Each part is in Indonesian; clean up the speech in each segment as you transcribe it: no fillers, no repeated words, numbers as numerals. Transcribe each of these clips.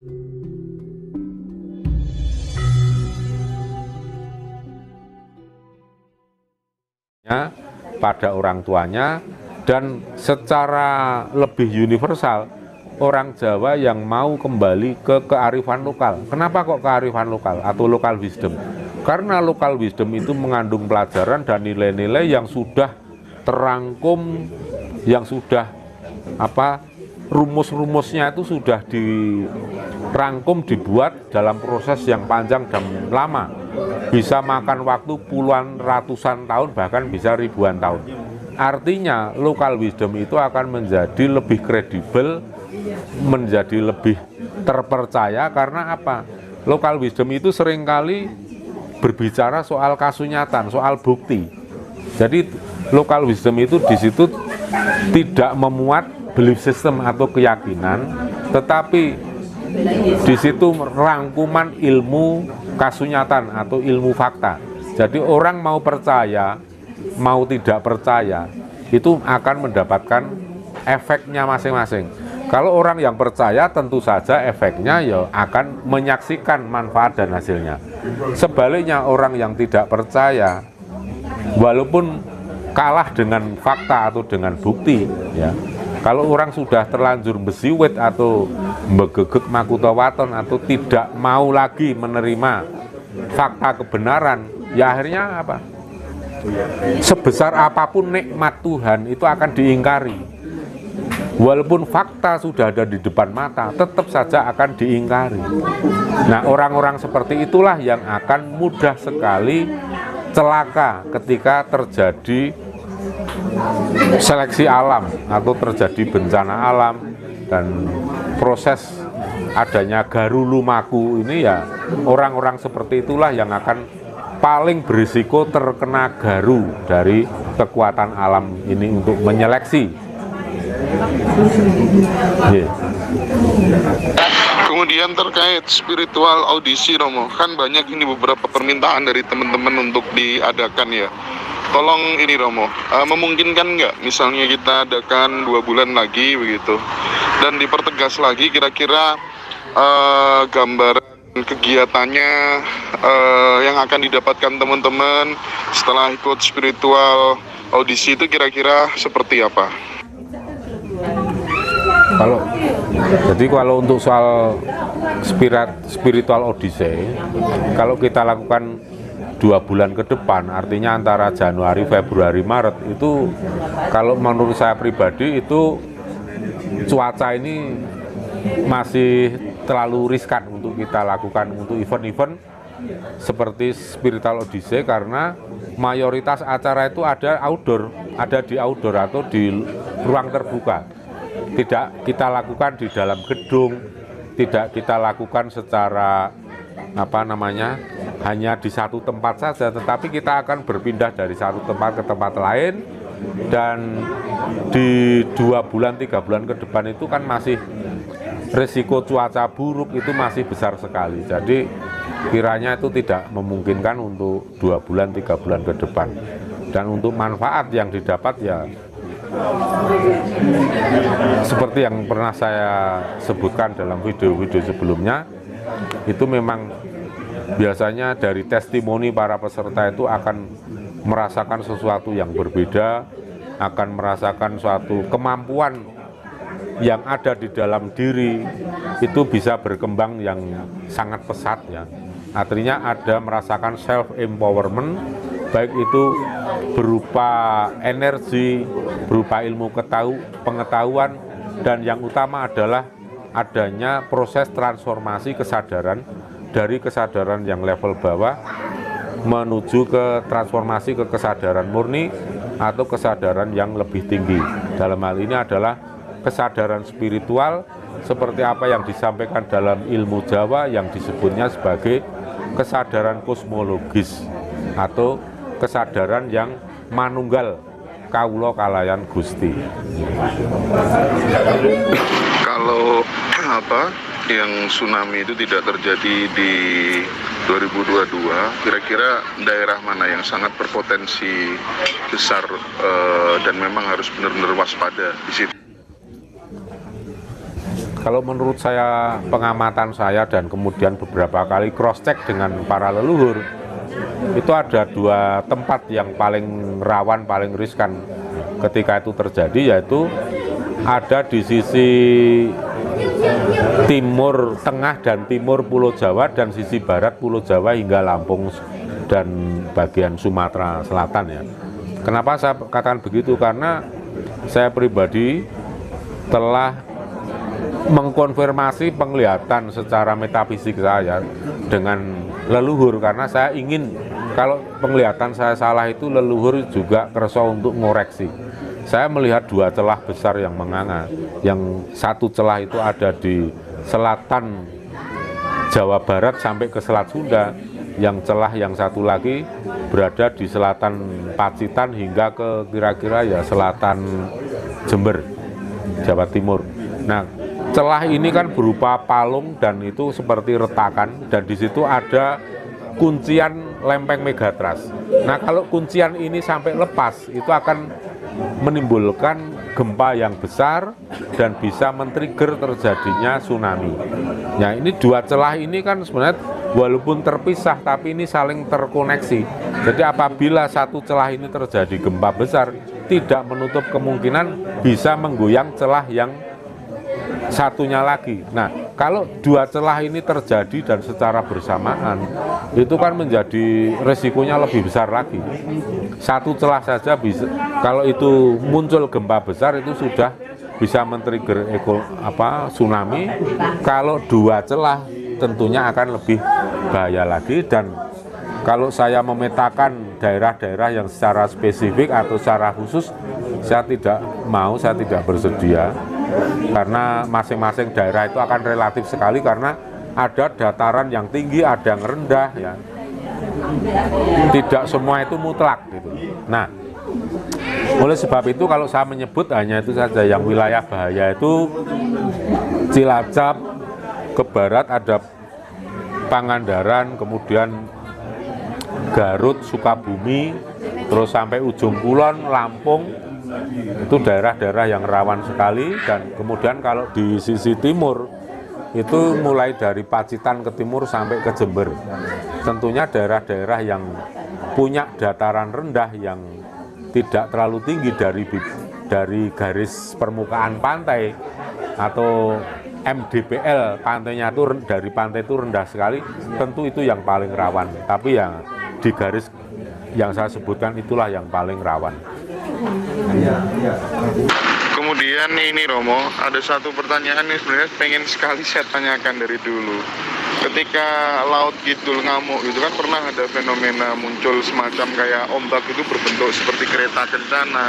pada orang tuanya, dan secara lebih universal orang Jawa yang mau kembali ke kearifan lokal. Kenapa kok kearifan lokal atau local wisdom? Karena local wisdom itu mengandung pelajaran dan nilai-nilai yang sudah terangkum, yang sudah rumus-rumusnya itu sudah dirangkum, dibuat dalam proses yang panjang dan lama, bisa makan waktu puluhan ratusan tahun, bahkan bisa ribuan tahun. Artinya local wisdom itu akan menjadi lebih kredibel, menjadi lebih terpercaya. Karena apa? Local wisdom itu seringkali berbicara soal kasunyatan, soal bukti. Jadi local wisdom itu di situ tidak memuat belief system atau keyakinan, tetapi di situ rangkuman ilmu kasunyatan atau ilmu fakta. Jadi orang mau percaya, mau tidak percaya, itu akan mendapatkan efeknya masing-masing. Kalau orang yang percaya, tentu saja efeknya ya akan menyaksikan manfaat dan hasilnya. Sebaliknya orang yang tidak percaya, walaupun kalah dengan fakta atau dengan bukti, ya, kalau orang sudah terlanjur besiwet atau begegek makutawaton atau tidak mau lagi menerima fakta kebenaran, ya akhirnya apa? Sebesar apapun nikmat Tuhan itu akan diingkari. Walaupun fakta sudah ada di depan mata, tetap saja akan diingkari. Nah, orang-orang seperti itulah yang akan mudah sekali celaka ketika terjadi seleksi alam atau terjadi bencana alam, dan proses adanya garu lumaku ini, ya orang-orang seperti itulah yang akan paling berisiko terkena garu dari kekuatan alam ini untuk menyeleksi. Kemudian terkait spiritual audisi, Romo, kan banyak ini beberapa permintaan dari teman-teman untuk diadakan, ya. Tolong ini, Romo, memungkinkan nggak misalnya kita adakan 2 bulan lagi begitu, dan dipertegas lagi kira-kira gambaran kegiatannya yang akan didapatkan teman-teman setelah ikut spiritual audisi itu kira-kira seperti apa? Kalau untuk soal spiritual audisi, kalau kita lakukan 2 bulan ke depan, artinya antara Januari, Februari, Maret, itu kalau menurut saya pribadi itu cuaca ini masih terlalu riskan untuk kita lakukan untuk event-event seperti spiritual audisi, karena mayoritas acara itu ada di outdoor atau di ruang terbuka. Tidak kita lakukan di dalam gedung, tidak kita lakukan secara hanya di satu tempat saja, tetapi kita akan berpindah dari satu tempat ke tempat lain. Dan di 2 bulan 3 bulan ke depan itu kan masih risiko cuaca buruk itu masih besar sekali. Jadi kiranya itu tidak memungkinkan untuk 2 bulan 3 bulan ke depan. Dan untuk manfaat yang didapat, ya seperti yang pernah saya sebutkan dalam video-video sebelumnya, itu memang biasanya dari testimoni para peserta itu akan merasakan sesuatu yang berbeda, akan merasakan suatu kemampuan yang ada di dalam diri itu bisa berkembang yang sangat pesat, ya. Artinya ada merasakan self empowerment, baik itu berupa energi, berupa ilmu pengetahuan, dan yang utama adalah adanya proses transformasi kesadaran dari kesadaran yang level bawah menuju ke transformasi ke kesadaran murni atau kesadaran yang lebih tinggi. Dalam hal ini adalah kesadaran spiritual seperti apa yang disampaikan dalam ilmu Jawa yang disebutnya sebagai kesadaran kosmologis atau kesadaran yang manunggal kawula kalayan Gusti. Kalau yang tsunami itu tidak terjadi di 2022, kira-kira daerah mana yang sangat berpotensi besar dan memang harus benar-benar waspada di situ? Kalau menurut saya, pengamatan saya dan kemudian beberapa kali cross check dengan para leluhur, itu ada dua tempat yang paling rawan, paling riskan ketika itu terjadi, yaitu ada di sisi timur tengah dan timur Pulau Jawa dan sisi barat Pulau Jawa hingga Lampung dan bagian Sumatera Selatan ya. Kenapa saya katakan begitu? Karena saya pribadi telah mengkonfirmasi penglihatan secara metafisik saya dengan leluhur, karena saya ingin kalau penglihatan saya salah itu leluhur juga kerso untuk ngoreksi. Saya melihat dua celah besar yang menganga, yang satu celah itu ada di selatan Jawa Barat sampai ke Selat Sunda, yang celah yang satu lagi berada di selatan Pacitan hingga ke kira-kira ya selatan Jember, Jawa Timur. Nah, celah ini kan berupa palung dan itu seperti retakan, dan di situ ada kuncian lempeng megatras. Nah, kalau kuncian ini sampai lepas, itu akan menimbulkan gempa yang besar dan bisa men-trigger terjadinya tsunami. Nah, ini dua celah ini kan sebenarnya walaupun terpisah tapi ini saling terkoneksi. Jadi apabila satu celah ini terjadi gempa besar, tidak menutup kemungkinan bisa menggoyang celah yang satunya lagi. Nah, kalau dua celah ini terjadi dan secara bersamaan, itu kan menjadi resikonya lebih besar lagi. Satu celah saja bisa, kalau itu muncul gempa besar itu sudah bisa men-trigger tsunami. Kalau dua celah tentunya akan lebih bahaya lagi. Dan kalau saya memetakan daerah-daerah yang secara spesifik atau secara khusus, saya tidak bersedia, karena masing-masing daerah itu akan relatif sekali, karena ada dataran yang tinggi, ada yang rendah ya. Tidak semua itu mutlak gitu. Nah, oleh sebab itu kalau saya menyebut hanya itu saja, yang wilayah bahaya itu Cilacap, ke barat ada Pangandaran, kemudian Garut, Sukabumi, terus sampai ujung Kulon, Lampung, itu daerah-daerah yang rawan sekali. Dan kemudian kalau di sisi timur itu mulai dari Pacitan ke timur sampai ke Jember, tentunya daerah-daerah yang punya dataran rendah yang tidak terlalu tinggi dari garis permukaan pantai atau MDPL, pantainya itu dari pantai itu rendah sekali, tentu itu yang paling rawan. Tapi yang di garis yang saya sebutkan itulah yang paling rawan. Kemudian ini Romo, ada satu pertanyaan yang sebenarnya pengen sekali saya tanyakan dari dulu. Ketika Laut Kidul ngamuk itu kan pernah ada fenomena muncul semacam kayak ombak itu berbentuk seperti kereta kencana,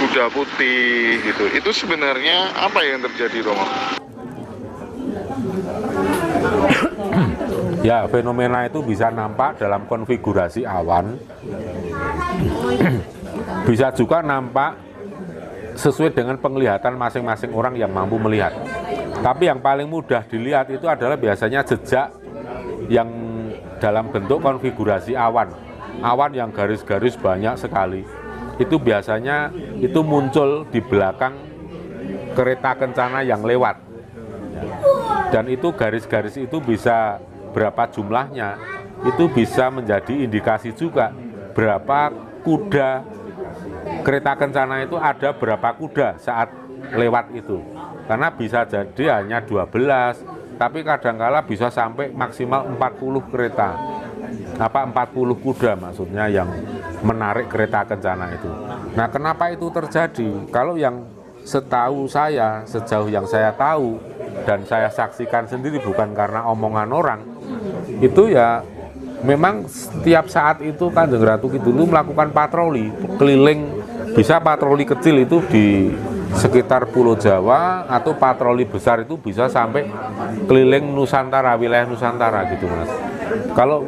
kuda putih gitu. Itu sebenarnya apa yang terjadi, Romo? Ya, fenomena itu bisa nampak dalam konfigurasi awan. Bisa juga nampak sesuai dengan penglihatan masing-masing orang yang mampu melihat. Tapi yang paling mudah dilihat itu adalah biasanya jejak yang dalam bentuk konfigurasi awan. Awan yang garis-garis banyak sekali. Itu biasanya itu muncul di belakang kereta kencana yang lewat. Dan itu garis-garis itu bisa berapa jumlahnya, itu bisa menjadi indikasi juga berapa kuda kereta kencana itu, ada berapa kuda saat lewat itu. Karena bisa jadi hanya 12, tapi kadangkala bisa sampai maksimal 40 kereta. 40 kuda maksudnya yang menarik kereta kencana itu. Nah, kenapa itu terjadi? Kalau yang setahu saya, sejauh yang saya tahu dan saya saksikan sendiri, bukan karena omongan orang, itu ya memang setiap saat itu Kanjeng Ratu Kidul melakukan patroli keliling. Bisa patroli kecil itu di sekitar Pulau Jawa, atau patroli besar itu bisa sampai keliling Nusantara, wilayah Nusantara gitu Mas. Kalau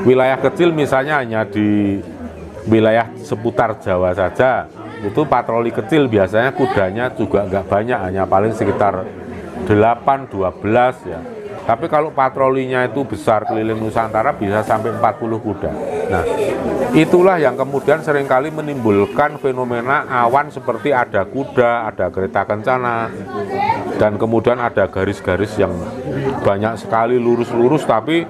wilayah kecil misalnya hanya di wilayah seputar Jawa saja, itu patroli kecil biasanya kudanya juga nggak banyak, hanya paling sekitar 8-12 ya. Tapi kalau patrolinya itu besar keliling Nusantara bisa sampai 40 kuda. Nah, itulah yang kemudian seringkali menimbulkan fenomena awan seperti ada kuda, ada kereta kencana. dan kemudian ada garis-garis yang banyak sekali lurus-lurus tapi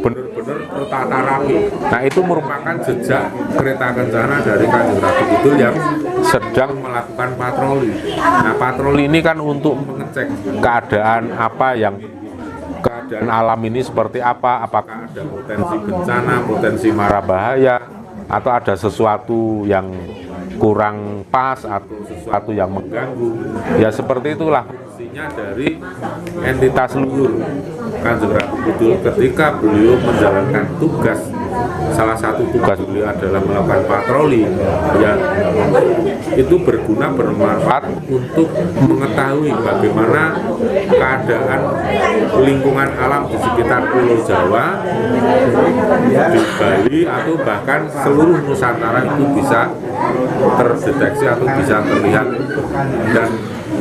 benar-benar tertata rapi. Nah, itu merupakan jejak kereta kencana dari Kanjeng Ratu Kidul yang sedang melakukan patroli. Nah, patroli ini kan untuk mengecek keadaan keadaan alam ini seperti apa, apakah ada potensi bencana, potensi mara bahaya, atau ada sesuatu yang kurang pas atau sesuatu yang mengganggu. Ya seperti itulah fungsinya dari entitas luhur Kanjeng Ratu Kidul ketika beliau menjalankan tugas. Salah satu tugas beliau adalah melakukan patroli, ya itu bermanfaat untuk mengetahui bagaimana keadaan lingkungan alam di sekitar Pulau Jawa, di Bali, atau bahkan seluruh Nusantara itu bisa terdeteksi atau bisa terlihat. Dan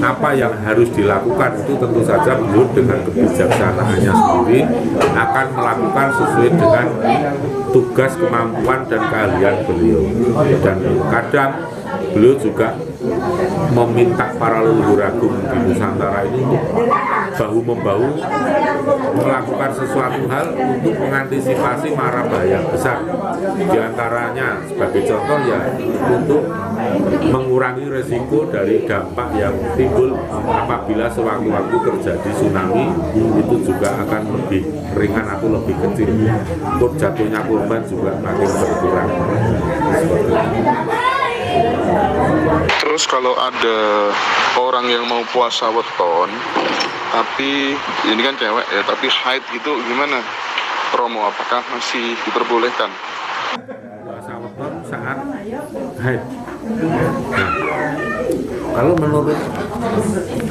apa yang harus dilakukan itu tentu saja beliau dengan kebijaksanaannya sendiri akan melakukan sesuai dengan tugas, kemampuan, dan keahlian beliau. Dan kadang beliau juga meminta para leluhur agung di Nusantara ini untuk bahu-membahu melakukan sesuatu hal untuk mengantisipasi mara bahaya besar. Di antaranya sebagai contoh ya untuk mengurangi resiko dari dampak yang timbul apabila sewaktu-waktu terjadi tsunami, itu juga akan lebih ringan atau lebih kecil. Untuk jatuhnya korban juga makin berkurang. Terus kalau ada orang yang mau puasa weton, tapi ini kan cewek ya, tapi haid itu gimana, Romo? Apakah masih diperbolehkan? Puasa weton saat haid. Nah, kalau menurut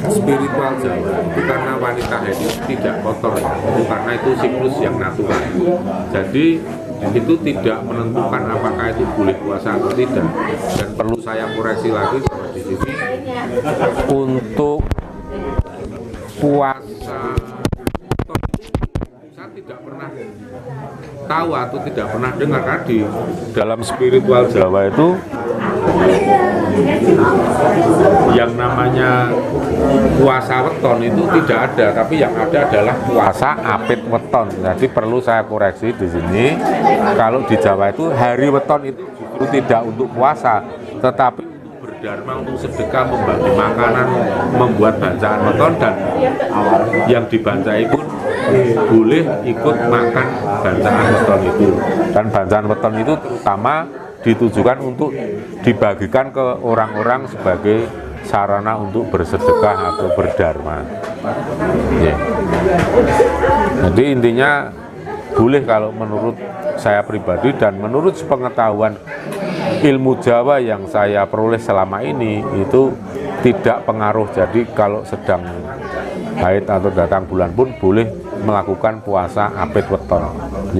spiritual Jawa itu karena wanita haid itu tidak kotor, itu karena itu siklus yang natural. Jadi itu tidak menentukan apakah itu boleh puasa atau tidak. Dan perlu saya koreksi lagi bahwa di sini untuk puasa saya tidak pernah tahu atau tidak pernah dengar, karena di dalam spiritual Jawa itu yang namanya puasa weton itu tidak ada, tapi yang ada adalah puasa apit weton. Jadi perlu saya koreksi di sini, kalau di Jawa itu hari weton itu justru tidak untuk puasa, tetapi untuk berdharma, untuk sedekah, membagi makanan, membuat bacaan weton, dan yang dibancai pun boleh ikut makan bacaan weton itu. Dan bacaan weton itu terutama ditujukan untuk dibagikan ke orang-orang sebagai sarana untuk bersedekah atau berdharma. Ya. Jadi intinya boleh kalau menurut saya pribadi dan menurut pengetahuan ilmu Jawa yang saya peroleh selama ini itu tidak pengaruh. Jadi kalau sedang haid atau datang bulan pun boleh melakukan puasa apit weton.